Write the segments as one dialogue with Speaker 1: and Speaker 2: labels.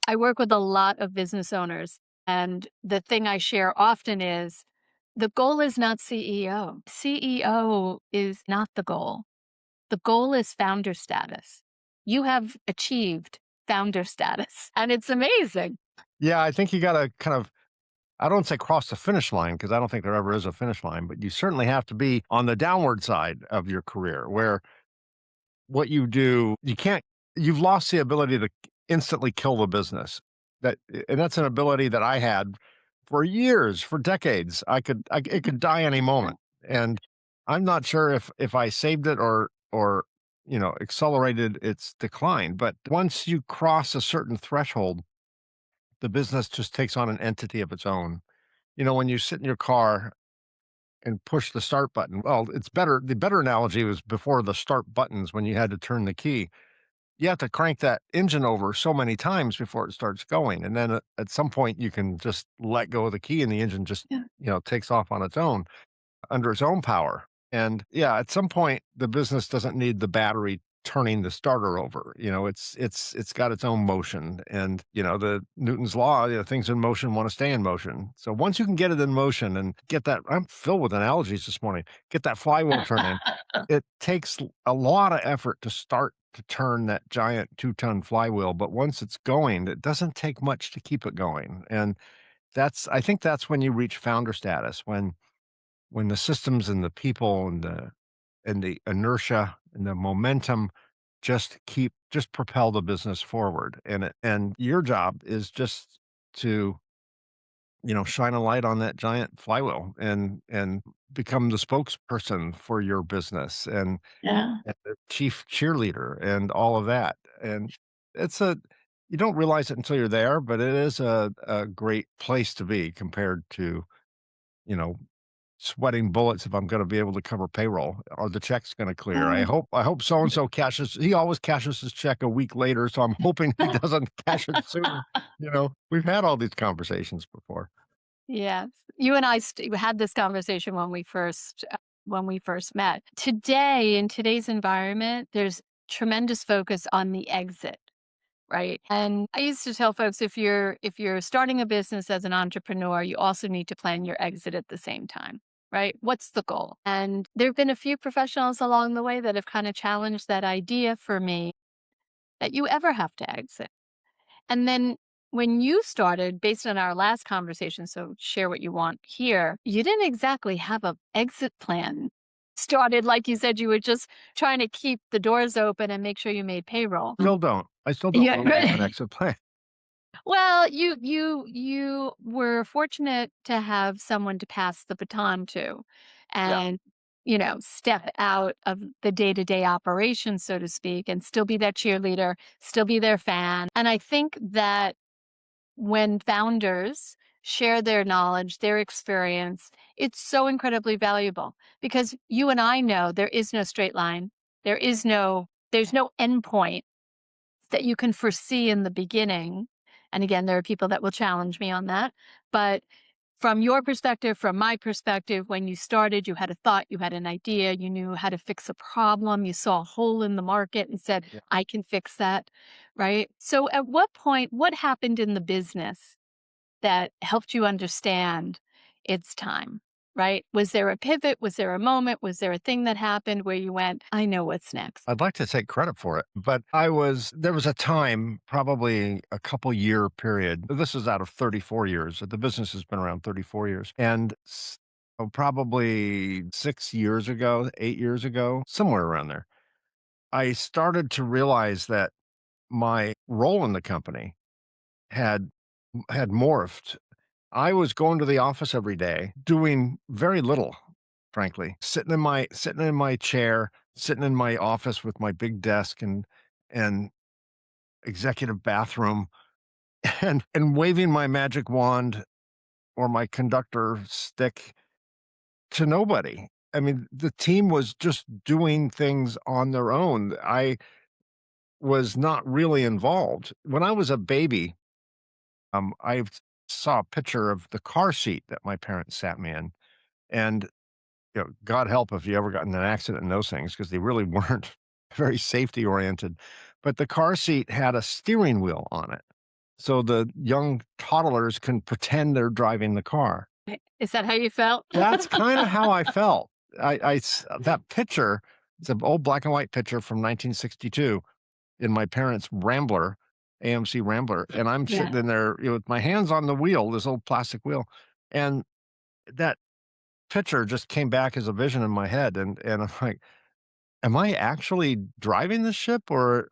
Speaker 1: I work with a lot of business owners, and the thing I share often is the goal is not CEO. CEO is not the goal. The goal is founder status. You have achieved founder status, and it's amazing.
Speaker 2: Yeah, I think you gotta kind of I don't say cross the finish line because I don't think there ever is a finish line, but you certainly have to be on the downward side of your career where what you do, you've lost the ability to instantly kill the business. And that's an ability that I had for years, for decades. It could die any moment. And I'm not sure if I saved it or accelerated its decline. But once you cross a certain threshold, the business just takes on an entity of its own. When you sit in your car and push the start button, well, it's better. The better analogy was before the start buttons when you had to turn the key. You have to crank that engine over so many times before it starts going. And then at some point, you can just let go of the key and the engine just,
Speaker 1: Yeah.
Speaker 2: takes off on its own under its own power. And yeah, at some point, the business doesn't need the battery turning the starter over. It's got its own motion. And the Newton's law, things in motion want to stay in motion. So once you can get it in motion and get that, I'm filled with analogies this morning, get that flywheel turning, it takes a lot of effort to start to turn that giant 2-ton flywheel. But once it's going, it doesn't take much to keep it going. And I think that's when you reach founder status, when the systems and the people and the inertia and the momentum just propel the business forward. And your job is just to, shine a light on that giant flywheel and become the spokesperson for your business
Speaker 1: Yeah.
Speaker 2: and the chief cheerleader and all of that. And it's a you don't realize it until you're there, but it is a great place to be compared to, you know, sweating bullets if I'm gonna be able to cover payroll. Are the check's gonna clear? I hope so and so cashes he always cashes his check a week later, so I'm hoping he doesn't cash it sooner. We've had all these conversations before.
Speaker 1: Yes. You and I had this conversation when we first met. Today, in today's environment, there's tremendous focus on the exit, right? And I used to tell folks if you're starting a business as an entrepreneur, you also need to plan your exit at the same time. Right? What's the goal? And there have been a few professionals along the way that have kind of challenged that idea for me that you ever have to exit. And then when you started, based on our last conversation, so share what you want here, you didn't exactly have a exit plan started. Like you said, you were just trying to keep the doors open and make sure you made payroll.
Speaker 2: Still don't. I still don't
Speaker 1: Yeah,
Speaker 2: really have an
Speaker 1: right.
Speaker 2: exit plan.
Speaker 1: Well, you were fortunate to have someone to pass the baton to
Speaker 2: Yeah.
Speaker 1: and, step out of the day-to-day operations, so to speak, and still be their cheerleader, still be their fan. And I think that when founders share their knowledge, their experience, it's so incredibly valuable because you and I know there is no straight line. There's no endpoint that you can foresee in the beginning. And again, there are people that will challenge me on that. But from your perspective, from my perspective, when you started, you had a thought, you had an idea, you knew how to fix a problem, you saw a hole in the market and said,
Speaker 2: Yeah.
Speaker 1: I can fix that. Right. So at what point, what happened in the business that helped you understand it's time? Right. Was there a pivot? Was there a moment? Was there a thing that happened where you went, I know what's next?
Speaker 2: I'd like to take credit for it, but there was a time, probably a couple year period. This is out of 34 years. The business has been around 34 years. And probably 6 years ago, 8 years ago, somewhere around there, I started to realize that my role in the company had had morphed. I was going to the office every day, doing very little, frankly, sitting in my chair, sitting in my office with my big desk and executive bathroom and waving my magic wand or my conductor stick to nobody. I mean, the team was just doing things on their own. I was not really involved. When I was a baby, I saw a picture of the car seat that my parents sat me in, and God help if you ever got in an accident in those things because they really weren't very safety oriented. But the car seat had a steering wheel on it, so the young toddlers can pretend they're driving the car.
Speaker 1: Is that how you felt?
Speaker 2: That's kinda how I felt. That picture, it's an old black and white picture from 1962 in my parents' Rambler, AMC Rambler, and I'm
Speaker 1: Yeah.
Speaker 2: sitting in there, with my hands on the wheel, this old plastic wheel, and that picture just came back as a vision in my head, and I'm like, "Am I actually driving the ship, or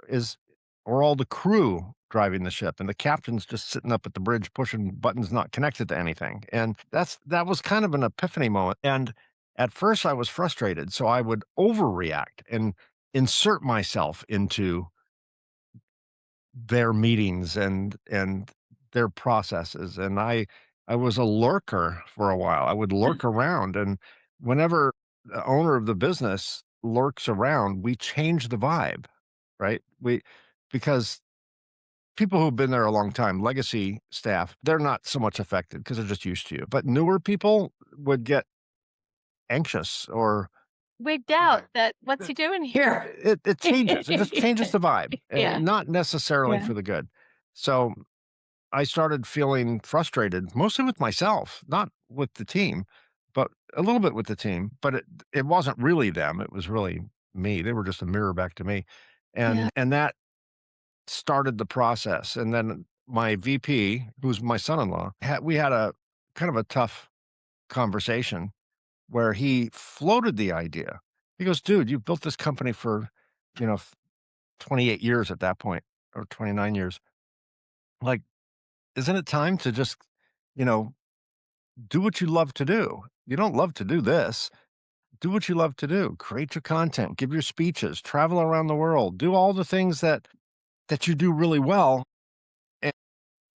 Speaker 2: all the crew driving the ship, and the captain's just sitting up at the bridge pushing buttons not connected to anything?" And that was kind of an epiphany moment, and at first I was frustrated, so I would overreact and insert myself into their meetings and their processes, and I was a lurker for a while. I would lurk around, and whenever the owner of the business lurks around, we change the vibe, right? We Because people who've been there a long time, legacy staff, they're not so much affected because 'cause they're just used to you, but newer people would get anxious or
Speaker 1: Wigged out that, "What's he doing here?"
Speaker 2: it changes. It just changes the vibe,
Speaker 1: Yeah,
Speaker 2: not necessarily
Speaker 1: yeah,
Speaker 2: for the good. So I started feeling frustrated, mostly with myself, not with the team, but a little bit with the team. But it wasn't really them; it was really me. They were just a mirror back to me,
Speaker 1: yeah.
Speaker 2: and that started the process. And then my VP, who's my son-in-law, we had a kind of a tough conversation where he floated the idea. He goes, "Dude, you've built this company for, you know, 28 years at that point, or 29 years. Like, isn't it time to just, you know, do what you love to do? You don't love to do this. Do what you love to do. Create your content, give your speeches, travel around the world, do all the things that you do really well and,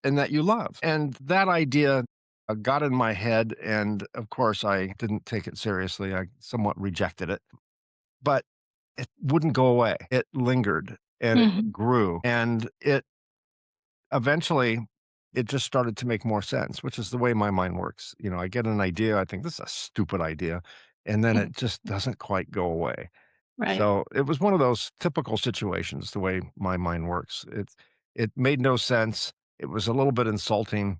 Speaker 2: and that you love." And that idea got in my head, and of course, I didn't take it seriously. I somewhat rejected it, but it wouldn't go away. It lingered and it
Speaker 1: Mhm.
Speaker 2: grew, and it eventually, it just started to make more sense, which is the way my mind works. I get an idea, I think this is a stupid idea, and then it just doesn't quite go away.
Speaker 1: Right,
Speaker 2: So it was one of those typical situations, the way my mind works. It made no sense. It was a little bit insulting.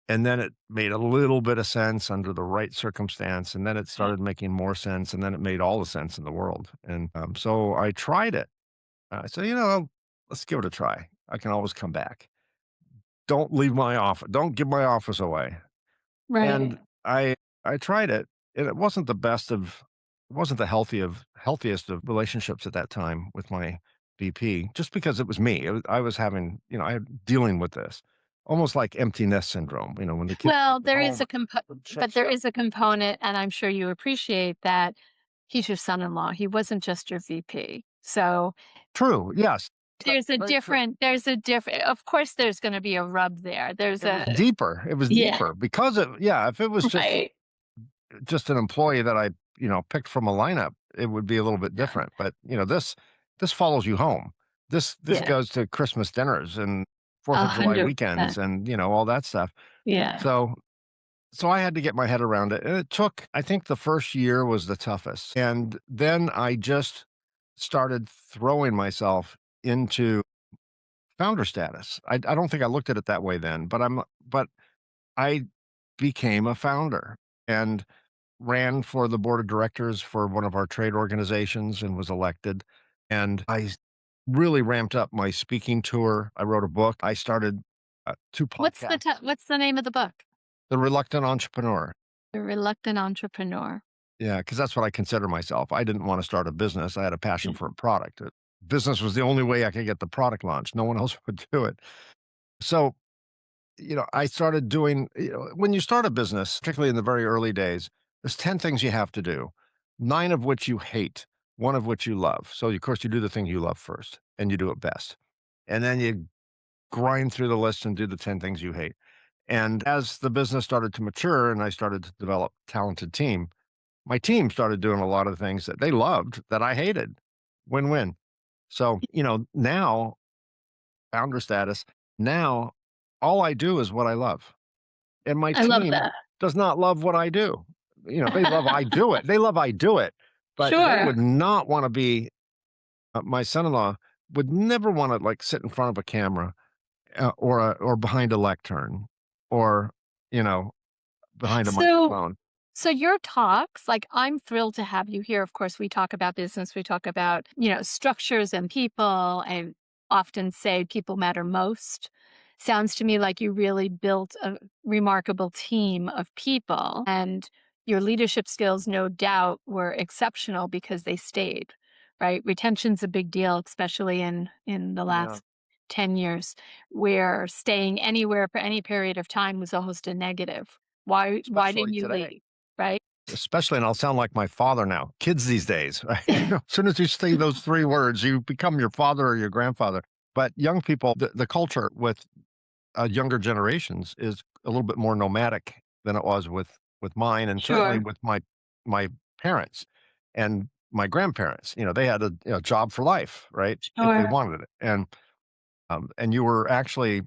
Speaker 2: And then it made a little bit of sense under the right circumstance. And then it
Speaker 1: right,
Speaker 2: started making more sense. And then it made all the sense in the world. And so I tried it. I said, let's give it a try. I can always come back. Don't leave my office. Don't give my office away. And
Speaker 1: right.
Speaker 2: I tried it, and it wasn't the healthiest of relationships at that time with my VP, just because it was me. I was having, I had dealing with this, almost like empty nest syndrome. When the kids
Speaker 1: Well,
Speaker 2: come
Speaker 1: there is
Speaker 2: home,
Speaker 1: a
Speaker 2: shit,
Speaker 1: but there
Speaker 2: shit.
Speaker 1: is a component, and I'm sure you appreciate that he's your son-in-law. He wasn't just your VP. So
Speaker 2: True. Yes, that's very true.
Speaker 1: there's a different of course, there's gonna be a rub there. There's
Speaker 2: It was
Speaker 1: a
Speaker 2: deeper. It was
Speaker 1: yeah,
Speaker 2: deeper because of yeah. If it was
Speaker 1: right.
Speaker 2: just an employee that I, picked from a lineup, it would be a little bit
Speaker 1: Yeah.
Speaker 2: different. But, this follows you home. This
Speaker 1: Yeah.
Speaker 2: goes to Christmas dinners and 4th of July weekends
Speaker 1: 100%.
Speaker 2: and, all that stuff.
Speaker 1: Yeah.
Speaker 2: So I had to get my head around it. And it took, I think the first year was the toughest. And then I just started throwing myself into founder status. I don't think I looked at it that way then, but I became a founder. And ran for the board of directors for one of our trade organizations and was elected. And really ramped up my speaking tour. I wrote a book. I started 2 podcasts.
Speaker 1: What's the name of the book?
Speaker 2: The Reluctant Entrepreneur.
Speaker 1: The Reluctant Entrepreneur.
Speaker 2: Yeah, because that's what I consider myself. I didn't want to start a business. I had a passion
Speaker 1: Mm.
Speaker 2: for a product. Business was the only way I could get the product launched. No one else would do it. So I started doing, when you start a business, particularly in the very early days, there's 10 things you have to do, 9 of which you hate, 1 of which you love. So, of course, you do the thing you love first and you do it best. And then you grind through the list and do the 10 things you hate. And as the business started to mature and I started to develop a talented team, my team started doing a lot of things that they loved that I hated. Win win. So, now, founder status, now all I do is what I love. And my
Speaker 1: I love
Speaker 2: team
Speaker 1: that.
Speaker 2: does not love what I do. They love I do it. They love I do it, but they
Speaker 1: Sure.
Speaker 2: would not wanna be my son-in-law would never wanna, like, sit in front of a camera or behind a lectern, or you know, behind a
Speaker 1: So
Speaker 2: microphone.
Speaker 1: so your talks, like, I'm thrilled to have you here. Of course, we talk about business, we talk about, structures and people, and often say people matter most. Sounds to me like you really built a remarkable team of people, and your leadership skills, no doubt, were exceptional because they stayed, right? Retention's a big deal, especially in the
Speaker 2: Yeah,
Speaker 1: last 10 years, where staying anywhere for any period of time was almost a negative. Why
Speaker 2: especially
Speaker 1: didn't you
Speaker 2: today.
Speaker 1: leave, right?
Speaker 2: Especially, and I'll sound like my father now. Kids these days, right? As soon as you say those three words, you become your father or your grandfather. But young people, the culture with younger generations is a little bit more nomadic than it was with mine, and certainly
Speaker 1: Sure,
Speaker 2: with my parents and my grandparents. They had a job for life, right? If they
Speaker 1: sure.
Speaker 2: wanted it, and you were actually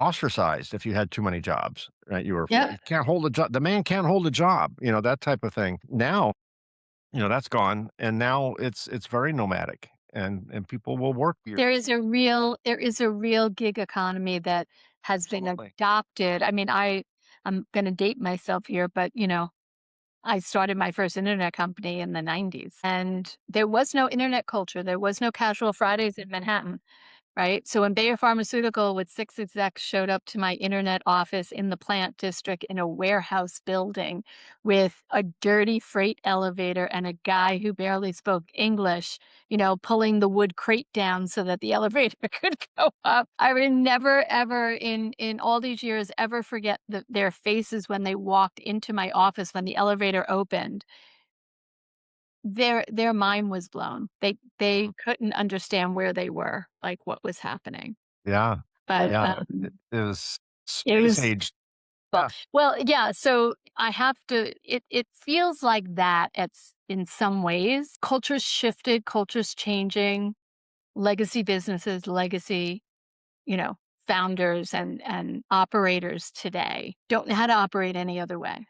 Speaker 2: ostracized if you had too many jobs, right?
Speaker 1: Yep.
Speaker 2: You can't hold a job. The man can't hold a job, that type of thing. Now, that's gone, and now it's very nomadic, and people will work years.
Speaker 1: There is a real gig economy that has been
Speaker 2: Absolutely.
Speaker 1: adopted. I mean, I'm gonna date myself here, but, I started my first internet company in the '90s, and there was no internet culture. There was no casual Fridays in Manhattan. Right? So when Bayer Pharmaceutical with 6 execs showed up to my internet office in the plant district in a warehouse building with a dirty freight elevator and a guy who barely spoke English, pulling the wood crate down so that the elevator could go up. I would never ever in all these years ever forget their faces when they walked into my office when the elevator opened. Their mind was blown. They couldn't understand where they were, like, what was happening.
Speaker 2: Yeah,
Speaker 1: But,
Speaker 2: yeah. It was
Speaker 1: it
Speaker 2: space
Speaker 1: was
Speaker 2: age.
Speaker 1: well
Speaker 2: Yeah,
Speaker 1: yeah, so I have to it feels like that in some ways. Culture's shifted, culture's changing, legacy businesses, legacy, you know, founders and operators today don't know how to operate any other way.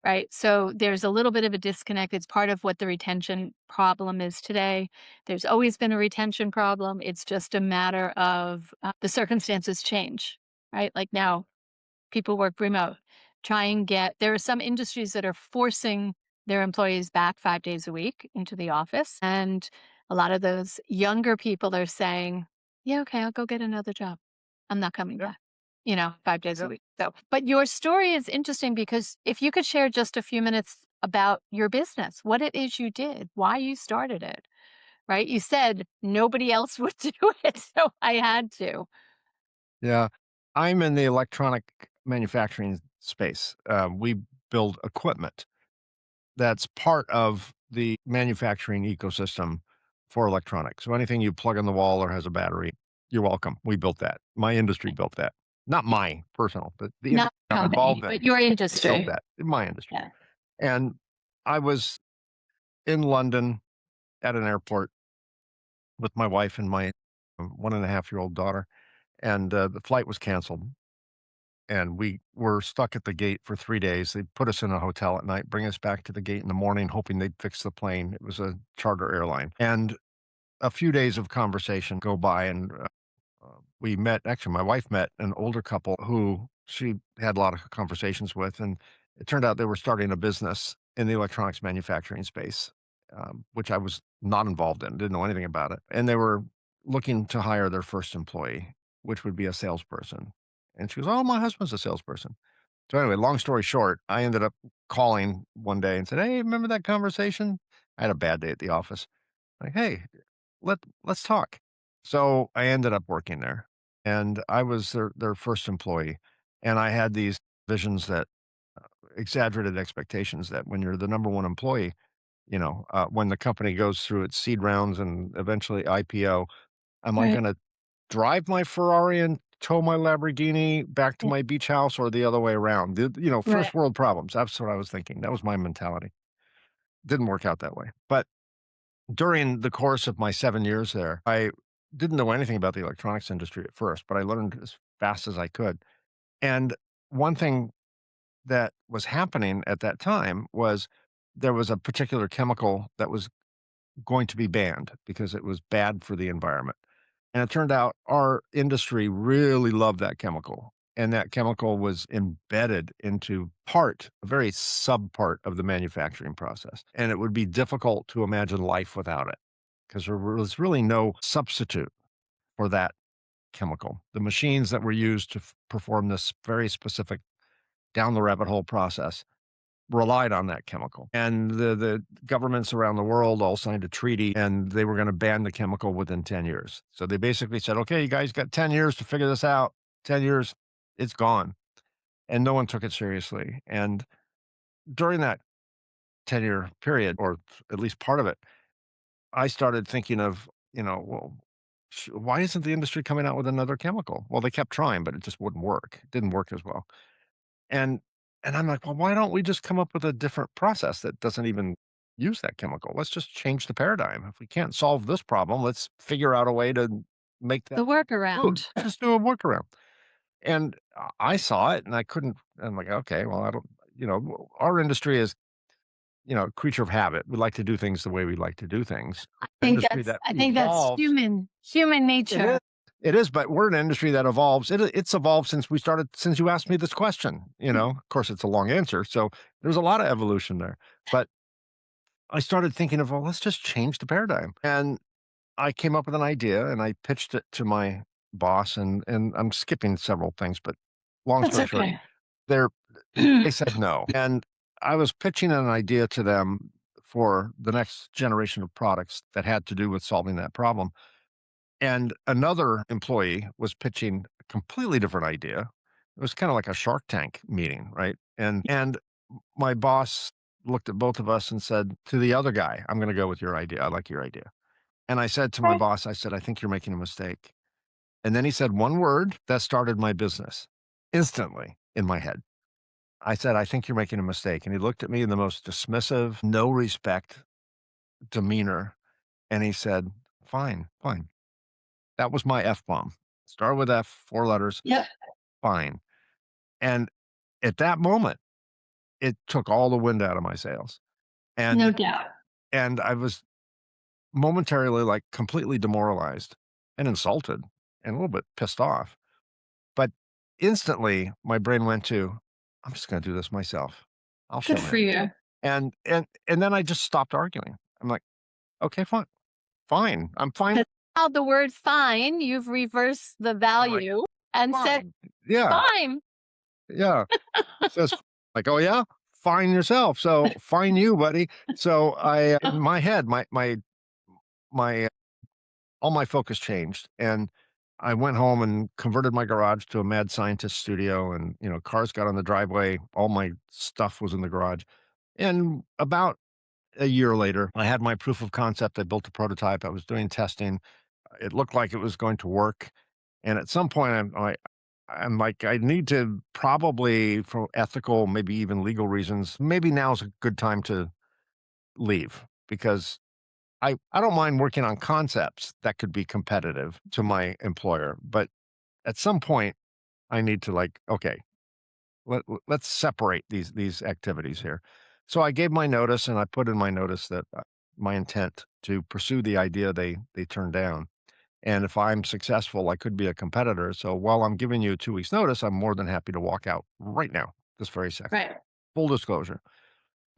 Speaker 1: Right? So there's a little bit of a disconnect. It's part of what the retention problem is today. There's always been a retention problem. It's just a matter of the circumstances change, right? Like now, people work remote. There are some industries that are forcing their employees back 5 days a week into the office. And a lot of those younger people are saying, yeah, okay, I'll go get another job. I'm not coming
Speaker 2: yeah,
Speaker 1: back, 5 days a
Speaker 2: yeah,
Speaker 1: week. So, but your story is interesting because if you could share just a few minutes about your business, what it is you did, why you started it, right? You said nobody else would do it. So I had to.
Speaker 2: yeah. I'm in the electronic manufacturing space. We build equipment that's part of the manufacturing ecosystem for electronics. So anything you plug in the wall or has a battery, you're welcome. We built that. My industry built that. Not my personal, but the
Speaker 1: Not
Speaker 2: industry I'm
Speaker 1: company,
Speaker 2: involved in
Speaker 1: but your
Speaker 2: built
Speaker 1: industry.
Speaker 2: that in my industry.
Speaker 1: Yeah.
Speaker 2: And I was in London at an airport with my wife and my 1.5-year-old daughter, and the flight was canceled. And we were stuck at the gate for 3 days. They put us in a hotel at night, bring us back to the gate in the morning, hoping they'd fix the plane. It was a charter airline. And a few days of conversation go by, and we met. Actually, my wife met an older couple who she had a lot of conversations with, and it turned out they were starting a business in the electronics manufacturing space, which I was not involved in, didn't know anything about it. And they were looking to hire their first employee, which would be a salesperson. And she goes, "Oh, my husband's a salesperson." So anyway, long story short, I ended up calling one day and said, "Hey, remember that conversation?" I had a bad day at the office. Like, "Hey, let's talk." So I ended up working there, and I was their first employee, and I had these visions that exaggerated expectations that when you're the number one employee, when the company goes through its seed rounds and eventually IPO, am I
Speaker 1: Right.
Speaker 2: going to drive my Ferrari and tow my Lamborghini back to
Speaker 1: Yeah.
Speaker 2: my beach house or the other way around?
Speaker 1: Right.
Speaker 2: First world problems. That's what I was thinking. That was my mentality. Didn't work out that way, but during the course of my 7 years there, I didn't know anything about the electronics industry at first, but I learned as fast as I could. And one thing that was happening at that time was there was a particular chemical that was going to be banned because it was bad for the environment. And it turned out our industry really loved that chemical. And that chemical was embedded into a very sub part of the manufacturing process. And it would be difficult to imagine life without it because there was really no substitute for that chemical. The machines that were used to perform this very specific down the rabbit hole process relied on that chemical. And the governments around the world all signed a treaty and they were going to ban the chemical within 10 years. So they basically said, okay, you guys got 10 years to figure this out. 10 years, it's gone. And no one took it seriously. And during that 10-year period, or at least part of it, I started thinking of, well, why isn't the industry coming out with another chemical? Well, they kept trying, but it just wouldn't work. It didn't work as well. And and I'm like, "Well, why don't we just come up with a different process that doesn't even use that chemical? Let's just change the paradigm. If we can't solve this problem, let's figure out a way to make that
Speaker 1: The
Speaker 2: food.
Speaker 1: workaround.
Speaker 2: Just do a workaround." And I saw it and I couldn't I'm like, "Okay, well, I don't." Our industry is, creature of habit. We like to do things the way we like to do things. Industry that
Speaker 1: I think that's
Speaker 2: evolves.
Speaker 1: human
Speaker 2: It is.
Speaker 1: nature.
Speaker 2: It is, but we're an industry that evolves. It's evolved since you asked me this question. Of course, it's a long answer. So there's a lot of evolution there. But I started thinking of, well, let's just change the paradigm. And I came up with an idea and I pitched it to my boss. And I'm skipping several things, but long
Speaker 1: That's
Speaker 2: story short,
Speaker 1: okay.
Speaker 2: they're, they said no. And I was pitching an idea to them for the next generation of products that had to do with solving that problem. And another employee was pitching a completely different idea. It was kind of like a Shark Tank meeting, right? And my boss looked at both of us and said to the other guy, "I'm going to go with your idea. I like your idea." And I said to my
Speaker 1: Okay.
Speaker 2: boss, I said, "I think you're making a mistake." And then he said one word that started my business instantly in my head. I said, "I think you're making a mistake." And he looked at me in the most dismissive, no respect demeanor. And he said, "Fine, fine." That was my F bomb. Start with F, 4 letters,
Speaker 1: Yep.
Speaker 2: fine. And at that moment, it took all the wind out of my sails.
Speaker 1: No
Speaker 2: And
Speaker 1: doubt.
Speaker 2: and I was momentarily, like, completely demoralized and insulted and a little bit pissed off. But instantly, my brain went to, "I'm just gonna do this myself. I'll
Speaker 1: Good
Speaker 2: show
Speaker 1: for
Speaker 2: him."
Speaker 1: you.
Speaker 2: And then I just stopped arguing. I'm like, "Okay, fine. Fine. I'm fine."
Speaker 1: Because now the word fine, you've reversed the
Speaker 2: I'm like,
Speaker 1: value and said,
Speaker 2: "Fine." Yeah,
Speaker 1: fine.
Speaker 2: yeah. Says, like, "Oh, yeah? Fine yourself. So, fine you, buddy." So, in my head, my all my focus changed, and I went home and converted my garage to a mad scientist studio, and, cars got on the driveway, all my stuff was in the garage, and about a year later, I had my proof of concept, I built a prototype, I was doing testing, it looked like it was going to work, and at some point, I'm like, I need to probably, for ethical, maybe even legal reasons, maybe now's a good time to leave because I don't mind working on concepts that could be competitive to my employer. But at some point, I need to like, okay, let's separate these activities here. So I gave my notice and I put in my notice that my intent to pursue the idea they turned down. And if I'm successful, I could be a competitor. So while I'm giving you 2 weeks notice, I'm more than happy to walk out right now, this very second.
Speaker 1: Right.
Speaker 2: Full disclosure.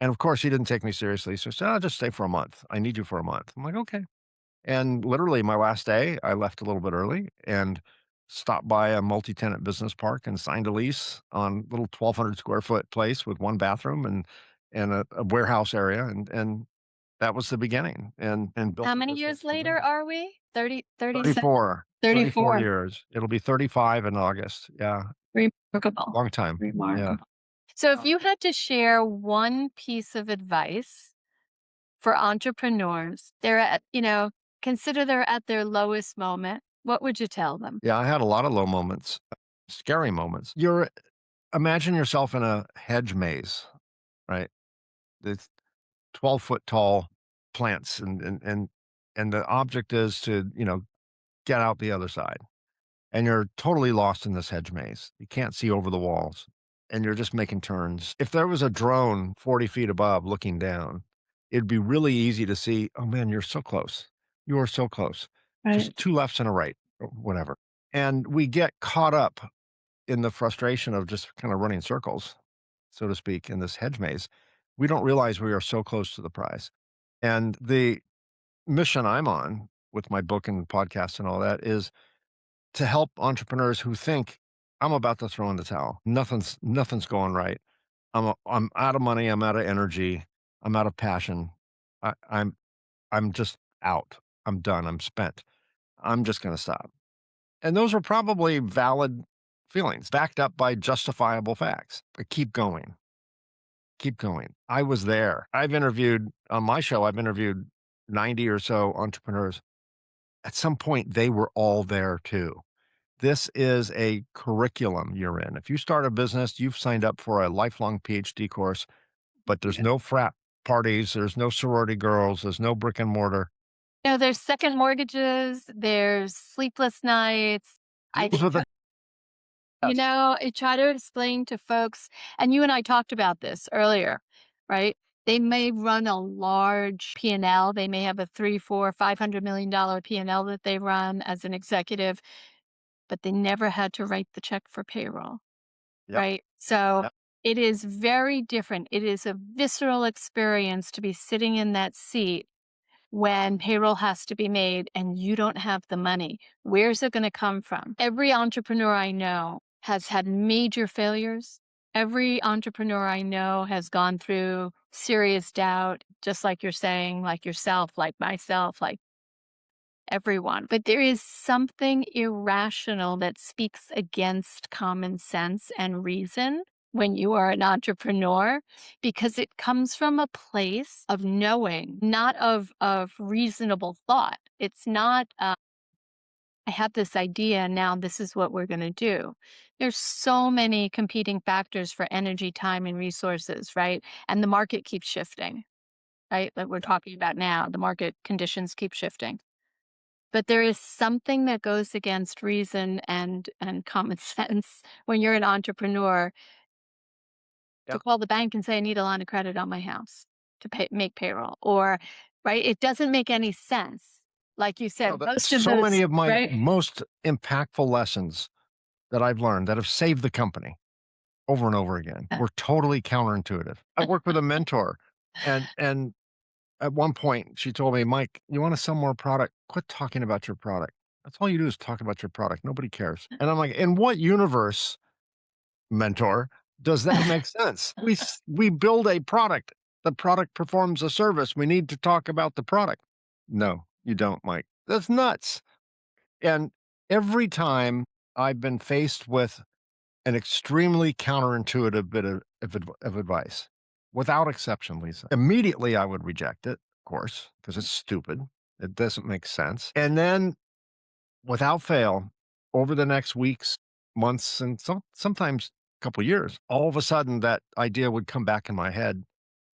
Speaker 2: And of course, he didn't take me seriously. So he said, "I'll just stay for a month. I need you for a month." I'm like, okay. And literally, my last day, I left a little bit early and stopped by a multi-tenant business park and signed a lease on a little 1,200 square foot place with one bathroom and a warehouse area. And that was the beginning and built
Speaker 1: How
Speaker 2: the
Speaker 1: many
Speaker 2: business
Speaker 1: years
Speaker 2: from
Speaker 1: later
Speaker 2: there.
Speaker 1: are we? 30, 37,
Speaker 2: 34
Speaker 1: 34.
Speaker 2: years. It'll be 35 in August. Yeah,
Speaker 1: Remarkable.
Speaker 2: long time. Yeah.
Speaker 1: Remarkable. So if you had to share one piece of advice for entrepreneurs, consider they're at their lowest moment, what would you tell them?
Speaker 2: Yeah, I had a lot of low moments, scary moments. Imagine yourself in a hedge maze, right? It's 12-foot tall plants and the object is to, get out the other side. And you're totally lost in this hedge maze. You can't see over the walls and you're just making turns. If there was a drone 40 feet above looking down, it'd be really easy to see, oh man, you're so close. You are so close. Just
Speaker 1: Right.
Speaker 2: two lefts and a right. or whatever. And we get caught up in the frustration of just kind of running circles, so to speak, in this hedge maze. We don't realize we are so close to the prize. And the mission I'm on with my book and podcast and all that is to help entrepreneurs who think I'm about to throw in the towel. Nothing's going right. I'm out of money. I'm out of energy. I'm out of passion. I, I'm I'm just out. I'm done. I'm spent. I'm just going to stop. And those are probably valid feelings, backed up by justifiable facts. But keep going. Keep going. I was there. I've interviewed on my show. I've interviewed 90 or so entrepreneurs. At some point, they were all there too. This is a curriculum you're in. If you start a business, you've signed up for a lifelong PhD course, but there's
Speaker 1: Yeah.
Speaker 2: no frat parties, there's no sorority girls, there's no brick and mortar.
Speaker 1: There's second mortgages, there's sleepless nights. I
Speaker 2: Those are the yes.
Speaker 1: I try to explain to folks, and you and I talked about this earlier, right? They may run a large P&L. They may have a three, four, $500 million P&L that they run as an executive, but they never had to write the check for payroll,
Speaker 2: Yep.
Speaker 1: right? So
Speaker 2: Yep.
Speaker 1: it is very different. It is a visceral experience to be sitting in that seat when payroll has to be made and you don't have the money. Where's it going to come from? Every entrepreneur I know has had major failures. Every entrepreneur I know has gone through serious doubt, just like you're saying, like yourself, like myself, like everyone. But there is something irrational that speaks against common sense and reason when you are an entrepreneur because it comes from a place of knowing, not of reasonable thought. It's not I have this idea and now this is what we're going to do. There's so many competing factors for energy, time and resources, right? And the market keeps shifting, right? Like we're talking about now, the market conditions keep shifting. But there is something that goes against reason and common sense when you're an entrepreneur to
Speaker 2: Yep.
Speaker 1: call the bank and say, "I need a line of credit on my house to make payroll," or right? It doesn't make any sense. Like you
Speaker 2: No,
Speaker 1: said, most of
Speaker 2: so many
Speaker 1: those
Speaker 2: of my
Speaker 1: right?
Speaker 2: most impactful lessons that I've learned that have saved the company over and over again
Speaker 1: Uh,
Speaker 2: were totally counterintuitive. I work with a mentor and at one point she told me, "Mike, you want to sell more product? Quit talking about your product. That's all you do is talk about your product. Nobody cares." And I'm like, "In what universe, mentor, does that make sense? We build a product. The product performs a service. We need to talk about the product." No, you don't, Mike. That's nuts. And every time I've been faced with an extremely counterintuitive bit of advice, without exception, Lisa, immediately I would reject it, of course, because it's stupid. It doesn't make sense. And then, without fail, over the next weeks, months, and sometimes a couple years, all of a sudden that idea would come back in my head.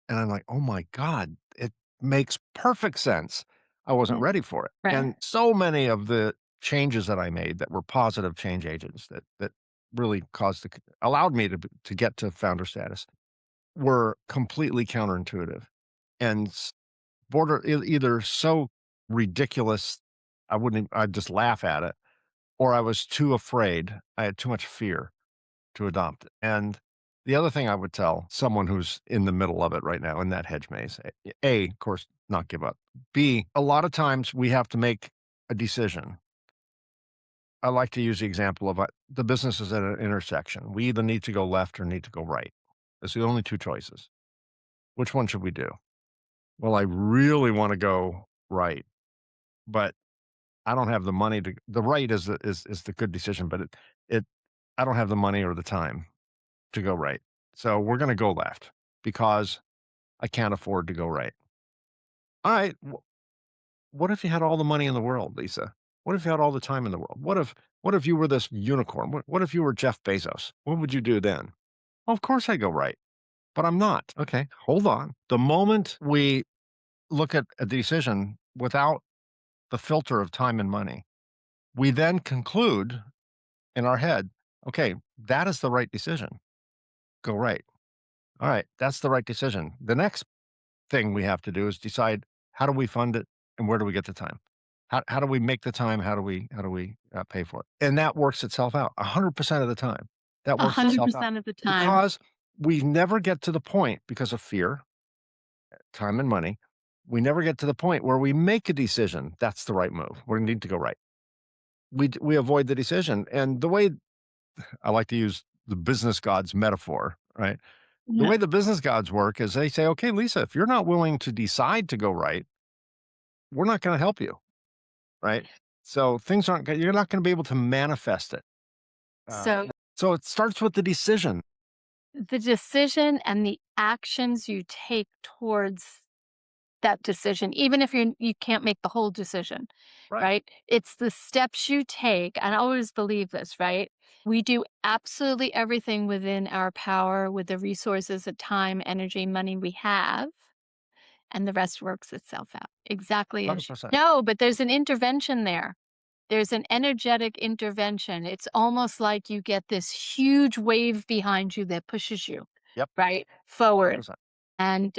Speaker 2: And I'm like, oh my God, it makes perfect sense. I wasn't
Speaker 1: yeah,
Speaker 2: ready for it.
Speaker 1: right.
Speaker 2: And so many of the changes that I made that were positive change agents that really allowed me to get to founder status were completely counterintuitive and either so ridiculous I'd just laugh at it, or I was too afraid. I had too much fear to adopt it. And the other thing I would tell someone who's in the middle of it right now in that hedge maze, of course, not give up. B, a lot of times we have to make a decision. I like to use the example of the business is at an intersection. We either need to go left or need to go right. It's the only two choices. Which one should we do? Well, I really want to go right, but I don't have the money to. The right is the good decision, but it I don't have the money or the time to go right. So we're going to go left because I can't afford to go right. All right. What if you had all the money in the world, Lisa? What if you had all the time in the world? What if you were this unicorn? What if you were Jeff Bezos? What would you do then? Well, of course I go right, but I'm not. Okay, hold on. The moment we look at a decision without the filter of time and money, we then conclude in our head, okay, that is the right decision. Go right. All right, that's the right decision. The next thing we have to do is decide how do we fund it and where do we get the time? How do we make the time? How do we pay for it? And that works itself out 100% of the time. That works itself out
Speaker 1: 100% of the time.
Speaker 2: because we never get to the point because of fear, time and money. We never get to the point where we make a decision. That's the right move. We need to go right. We avoid the decision. And the way I like to use the business gods metaphor, right? The
Speaker 1: Yeah.
Speaker 2: way the business gods work is they say, okay, Lisa, if you're not willing to decide to go right, we're not going to help you. Right. So things aren't, you're not going to be able to manifest it. Uh,
Speaker 1: So
Speaker 2: so it starts with the decision.
Speaker 1: the decision and the actions you take towards that decision, even if you can't make the whole decision,
Speaker 2: Right.
Speaker 1: right? It's the steps you take. And I always believe this, right? We do absolutely everything within our power with the resources of time, energy, money we have, and the rest works itself out. Exactly as you
Speaker 2: 100%.
Speaker 1: no, but there's an intervention there. There's an energetic intervention. It's almost like you get this huge wave behind you that pushes you,
Speaker 2: Yep.
Speaker 1: right, forward.
Speaker 2: 100%.
Speaker 1: And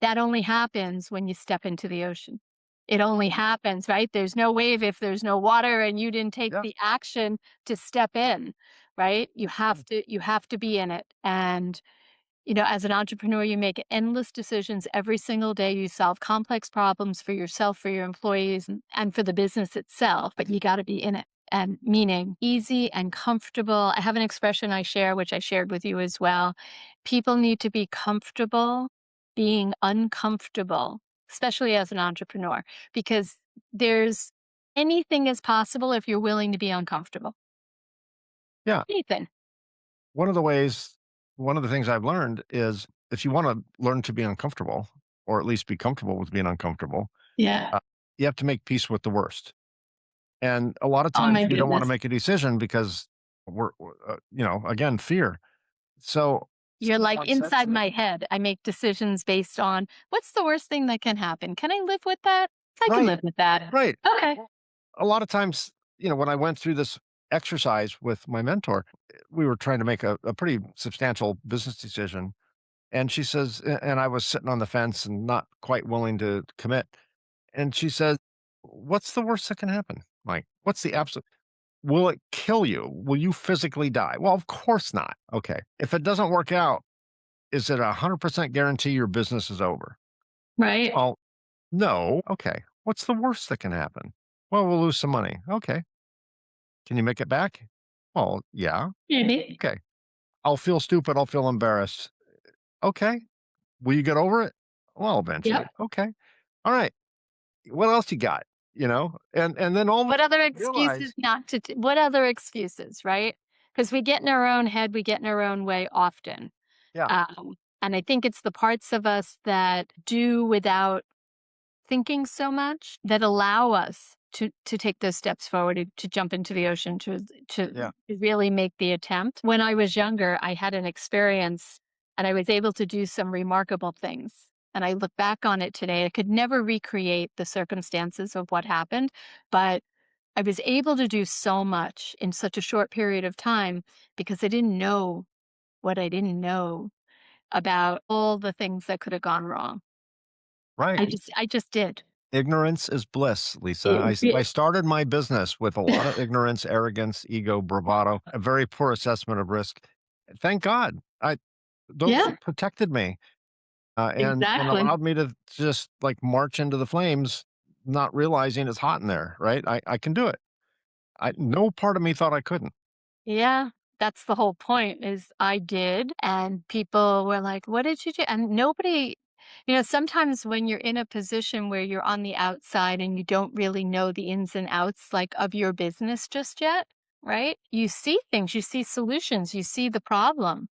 Speaker 1: that only happens when you step into the ocean. It only happens, right? There's no wave if there's no water and you didn't take
Speaker 2: Yeah.
Speaker 1: the action to step in, right?
Speaker 2: Mm.
Speaker 1: You have to be in it. And as an entrepreneur, you make endless decisions every single day. You solve complex problems for yourself, for your employees, and for the business itself, but you got to be in it. And meaning easy and comfortable. I have an expression I share, which I shared with you as well. People need to be comfortable being uncomfortable, especially as an entrepreneur, because there's anything is possible if you're willing to be uncomfortable.
Speaker 2: Yeah.
Speaker 1: Anything.
Speaker 2: One of the ways, one of the things I've learned is if you want to learn to be uncomfortable, or at least be comfortable with being uncomfortable,
Speaker 1: Yeah.
Speaker 2: uh, you have to make peace with the worst. And a lot of
Speaker 1: Oh
Speaker 2: times
Speaker 1: my
Speaker 2: we don't want to
Speaker 1: goodness.
Speaker 2: make a decision because again, fear. So
Speaker 1: You're like
Speaker 2: someone said to
Speaker 1: inside
Speaker 2: me,
Speaker 1: my head. I make decisions based on what's the worst thing that can happen? Can I live with that? I can
Speaker 2: right,
Speaker 1: live with that.
Speaker 2: right.
Speaker 1: Okay.
Speaker 2: Well, a lot of times, when I went through this exercise with my mentor, we were trying to make a pretty substantial business decision. And she says, and I was sitting on the fence and not quite willing to commit. And she says, what's the worst that can happen? Like, what's the absolute? Will it kill you? Will you physically die? Well, of course not. Okay. If it doesn't work out, is it 100% guarantee your business is over?
Speaker 1: Right.
Speaker 2: Well, no. Okay. What's the worst that can happen? Well, we'll lose some money. Okay. Can you make it back? Well, yeah.
Speaker 1: Maybe.
Speaker 2: Okay. I'll feel stupid. I'll feel embarrassed. Okay. Will you get over it? Well, eventually.
Speaker 1: Yep.
Speaker 2: Okay. All right. What else you got? And then all of a
Speaker 1: What
Speaker 2: sudden
Speaker 1: other
Speaker 2: you realize,
Speaker 1: excuses not to what other excuses, right? Because we get in our own head, we get in our own way often.
Speaker 2: yeah,
Speaker 1: And I think it's the parts of us that do without thinking so much that allow us to take those steps forward to jump into the ocean to
Speaker 2: yeah,
Speaker 1: really make the attempt. When I was younger, I had an experience and I was able to do some remarkable things. And I look back on it today. I could never recreate the circumstances of what happened, but I was able to do so much in such a short period of time because I didn't know what I didn't know about all the things that could have gone wrong.
Speaker 2: right.
Speaker 1: I just did.
Speaker 2: Ignorance is bliss, Lisa.
Speaker 1: It
Speaker 2: I
Speaker 1: re
Speaker 2: started my business with a lot of ignorance, arrogance, ego, bravado, a very poor assessment of risk. Thank God. Those
Speaker 1: Yeah,
Speaker 2: protected me, and
Speaker 1: exactly.
Speaker 2: allowed me to just like march into the flames, not realizing it's hot in there. Right? I can do it. No part of me thought I couldn't.
Speaker 1: Yeah, that's the whole point is I did, and people were like, "What did you do?" And nobody sometimes when you're in a position where you're on the outside and you don't really know the ins and outs, like, of your business just yet, right? You see things, you see solutions, you see the problem,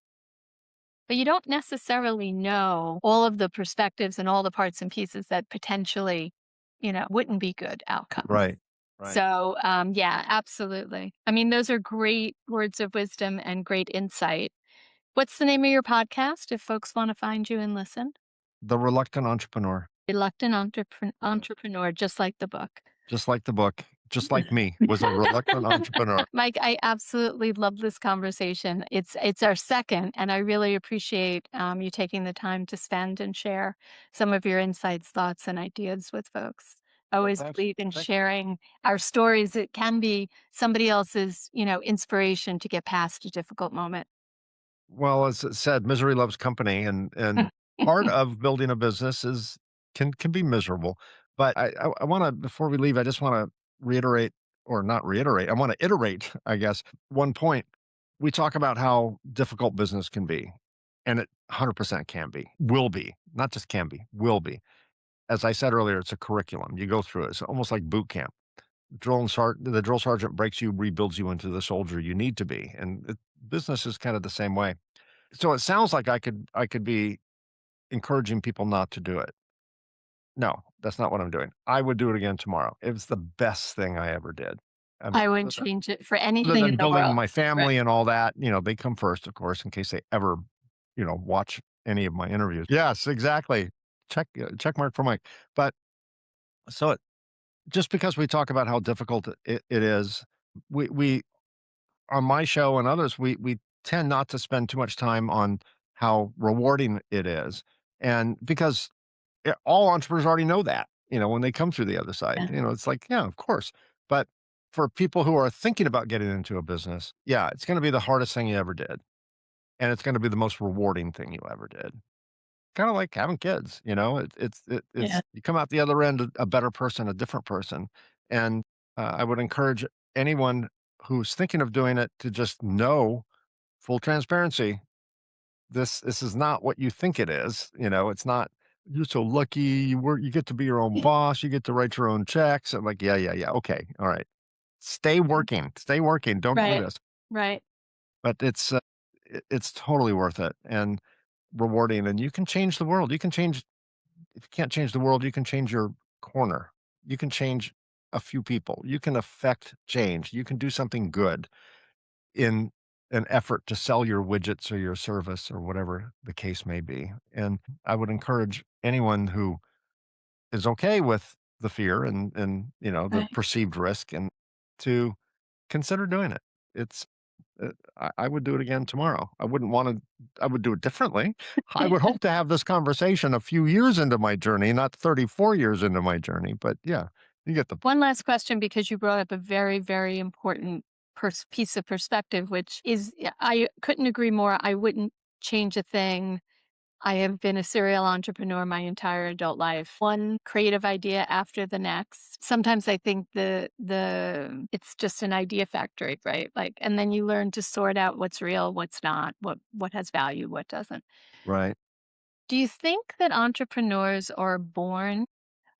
Speaker 1: but you don't necessarily know all of the perspectives and all the parts and pieces that potentially, wouldn't be good outcomes.
Speaker 2: Right. Right.
Speaker 1: So, yeah, absolutely. I mean, those are great words of wisdom and great insight. What's the name of your podcast if folks want to find you and listen?
Speaker 2: The reluctant entrepreneur.
Speaker 1: Reluctant Entrepreneur, just like the book.
Speaker 2: Just like the book, just like me, was a reluctant entrepreneur.
Speaker 1: Mike, I absolutely love this conversation. It's our second, and I really appreciate you taking the time to spend and share some of your insights, thoughts, and ideas with folks. always
Speaker 2: Abs
Speaker 1: believe in
Speaker 2: thank
Speaker 1: sharing our stories. It can be somebody else's, inspiration to get past a difficult moment.
Speaker 2: Well, as it said, misery loves company, and part of building a business is can be miserable. But I wanna before we leave, I just wanna reiterate or not reiterate, I wanna iterate, I guess, one point. We talk about how difficult business can be, and it 100% can be, will be, not just can be, will be. As I said earlier, it's a curriculum. You go through it. It's almost like boot camp. The drill sergeant breaks you, rebuilds you into the soldier you need to be, and business is kind of the same way. So it sounds like I could be encouraging people not to do it. No, that's not what I'm doing. I would do it again tomorrow. It was the best thing I ever did. I mean,
Speaker 1: I wouldn't change it for
Speaker 2: other
Speaker 1: anything in
Speaker 2: than
Speaker 1: the
Speaker 2: building
Speaker 1: world.
Speaker 2: my
Speaker 1: Right.
Speaker 2: family and all that, they come first, of course, in case they ever, watch any of my interviews. Yes, exactly. Check mark for Mike. But so just because we talk about how difficult it is, we on my show and others, we tend not to spend too much time on how rewarding it is. And because all entrepreneurs already know that, when they come through the other side,
Speaker 1: Yeah.
Speaker 2: it's like, yeah, of course. But for people who are thinking about getting into a business, yeah, it's going to be the hardest thing you ever did. And it's going to be the most rewarding thing you ever did. Kind of like having kids,
Speaker 1: Yeah.
Speaker 2: it's you come out the other end a better person, a different person. And I would encourage anyone who's thinking of doing it to just know, full transparency, this is not what you think it is. It's not, you're so lucky, you get to be your own boss, you get to write your own checks. I'm like, yeah, yeah, yeah. Okay. All right. Stay working. Don't do
Speaker 1: Right.
Speaker 2: this.
Speaker 1: Right.
Speaker 2: But it's totally worth it and rewarding. And you can change the world. You can change, if you can't change the world, you can change your corner. You can change a few people. You can affect change. You can do something good in an effort to sell your widgets or your service or whatever the case may be. And I would encourage anyone who is okay with the fear and the
Speaker 1: Right.
Speaker 2: perceived risk and to consider doing it. It's I would do it again tomorrow. I wouldn't want to. I would do it differently. I would hope to have this conversation a few years into my journey, not 34 years into my journey. But yeah, you get the
Speaker 1: One last question, because you brought up a very, very important piece of perspective, which is, yeah, I couldn't agree more. I wouldn't change a thing. I have been a serial entrepreneur my entire adult life. One creative idea after the next. Sometimes I think the it's just an idea factory, right? Like, and then you learn to sort out what's real, what's not, what has value, what doesn't.
Speaker 2: right.
Speaker 1: Do you think that entrepreneurs are born,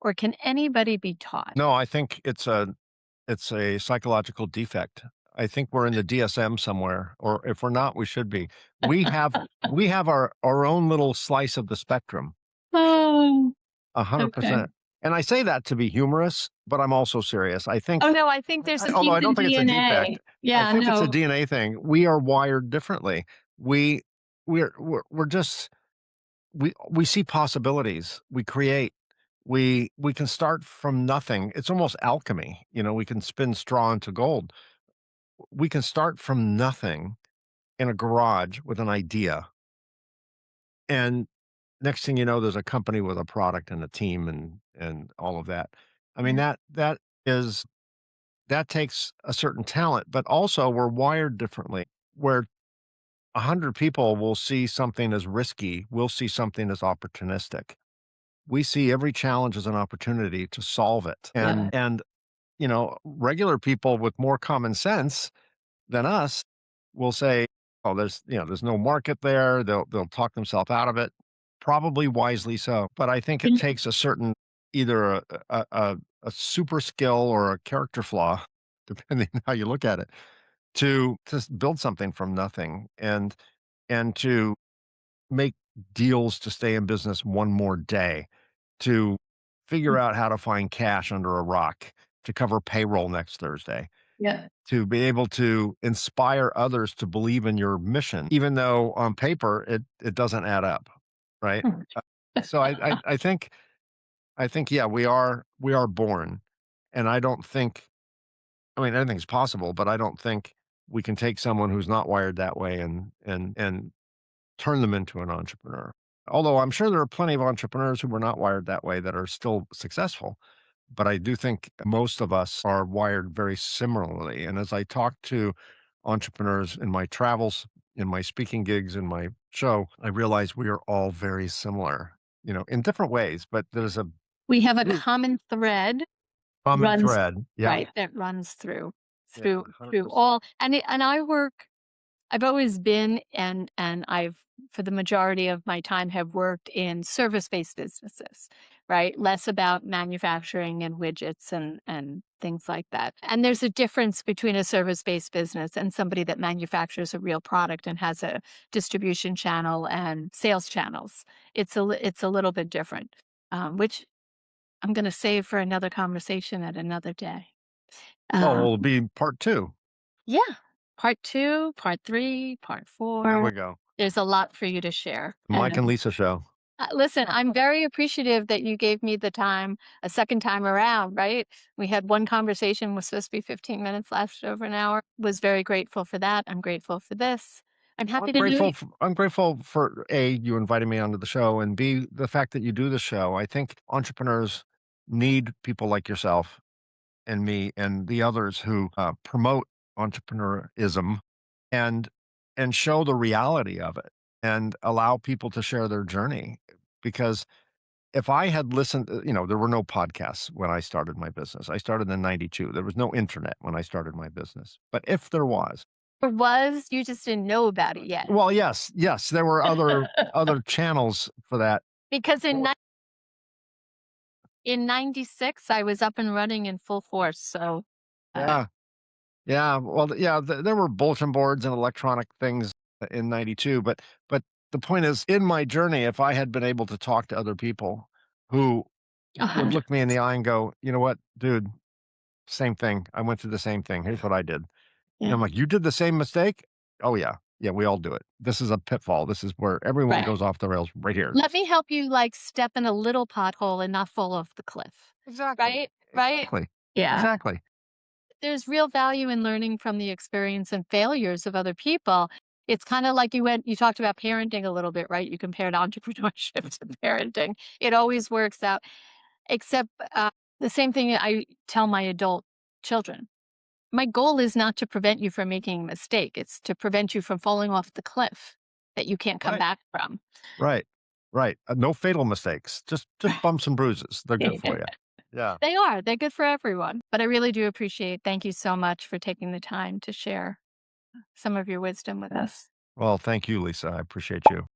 Speaker 1: or can anybody be taught?
Speaker 2: No, I think it's a psychological defect. I think we're in the DSM somewhere, or if we're not, we should be. We have we have our own little slice of the spectrum,
Speaker 1: Oh, okay.
Speaker 2: 100%. And I say that to be humorous, but I'm also serious. I think,
Speaker 1: Oh, no, I think there's a
Speaker 2: although
Speaker 1: piece
Speaker 2: I
Speaker 1: in
Speaker 2: don't think it's a defect,
Speaker 1: DNA.
Speaker 2: I
Speaker 1: Yeah,
Speaker 2: think it's a
Speaker 1: no.
Speaker 2: DNA thing. We are wired differently. We we're just we see possibilities. We create. We can start from nothing. It's almost alchemy. We can spin straw into gold. We can start from nothing in a garage with an idea. And next thing you know, there's a company with a product and a team and all of that. I mean,
Speaker 1: Yeah,
Speaker 2: is that takes a certain talent, but also we're wired differently. Where 100 people will see something as risky, we'll see something as opportunistic. We see every challenge as an opportunity to solve it.
Speaker 1: yeah.
Speaker 2: And regular people with more common sense than us will say, "Oh, there's no market there." They'll talk themselves out of it, probably wisely so. But I think it
Speaker 1: And
Speaker 2: takes a certain either a super skill or a character flaw, depending on how you look at it, to build something from nothing and to make deals to stay in business one more day, to figure out how to find cash under a rock to cover payroll next Thursday,
Speaker 1: yeah.
Speaker 2: to be able to inspire others to believe in your mission, even though on paper it doesn't add up, right? So I think yeah, we are born, and I don't think, I mean, anything's possible, but I don't think we can take someone who's not wired that way and turn them into an entrepreneur. Although I'm sure there are plenty of entrepreneurs who were not wired that way that are still successful, but I do think most of us are wired very similarly. And as I talk to entrepreneurs in my travels, in my speaking gigs, in my show, I realize we are all very similar, in different ways, but there's a
Speaker 1: We have a
Speaker 2: root
Speaker 1: common thread
Speaker 2: common
Speaker 1: runs
Speaker 2: thread. Yeah.
Speaker 1: right, that runs through
Speaker 2: Yeah.
Speaker 1: through through
Speaker 2: 100%.
Speaker 1: all and I work I've always been and I've for the majority of my time have worked in service-based businesses, right? Less about manufacturing and widgets and things like that. And there's a difference between a service-based business and somebody that manufactures a real product and has a distribution channel and sales channels. It's a little bit different, which I'm going to save for another conversation at another day.
Speaker 2: Well,
Speaker 1: Um,
Speaker 2: it'll be part two.
Speaker 1: yeah, part two, part three, part
Speaker 2: There
Speaker 1: four.
Speaker 2: we go.
Speaker 1: There's a lot for you to share.
Speaker 2: Mike and
Speaker 1: And
Speaker 2: Lisa show.
Speaker 1: listen, I'm very appreciative that you gave me the time a second time around, right? We had one conversation was supposed to be 15 minutes, lasted over an hour. Was very grateful for that. I'm grateful for this. I'm
Speaker 2: Well,
Speaker 1: happy to do it.
Speaker 2: I'm grateful for A, you inviting me onto the show, and B, the fact that you do the show. I think entrepreneurs need people like yourself and me and the others who promote entrepreneurism and show the reality of it and allow people to share their journey. Because if I had listened, there were no podcasts when I started my business. I started in '92. There was no internet when I started my business. But if there was,
Speaker 1: Or was you just didn't know about it yet.
Speaker 2: well, yes, yes, there were other channels for that.
Speaker 1: Because
Speaker 2: Or
Speaker 1: in 96 I was up and running in full force. So uh,
Speaker 2: yeah, yeah, well, yeah, there were bulletin boards and electronic things in '92, but the point is, in my journey, if I had been able to talk to other people who would
Speaker 1: 100.
Speaker 2: look me in the eye and go, "You know what, dude? Same thing. I went through the same thing. Here's what I did." And
Speaker 1: Yeah.
Speaker 2: I'm like, "You did the same mistake?" "Oh, yeah. Yeah, we all do it. This is a pitfall. This is where everyone
Speaker 1: Right.
Speaker 2: goes off the rails right here."
Speaker 1: Let me help you like step in a little pothole and not fall off the cliff.
Speaker 2: Exactly.
Speaker 1: Right? Right?
Speaker 2: Exactly.
Speaker 1: Yeah.
Speaker 2: Exactly.
Speaker 1: There's real value in learning from the experience and failures of other people. It's kind of like you talked about parenting a little bit, right? You compared entrepreneurship to parenting. It always works out, except the same thing I tell my adult children. My goal is not to prevent you from making a mistake. It's to prevent you from falling off the cliff that you can't come
Speaker 2: Right.
Speaker 1: back from.
Speaker 2: Right. Right. No fatal mistakes. Just bumps and bruises. They're good for you. Yeah.
Speaker 1: They are. They're good for everyone. But I really do appreciate. Thank you so much for taking the time to share some of your wisdom with us.
Speaker 2: Well, thank you, Lisa. I appreciate you.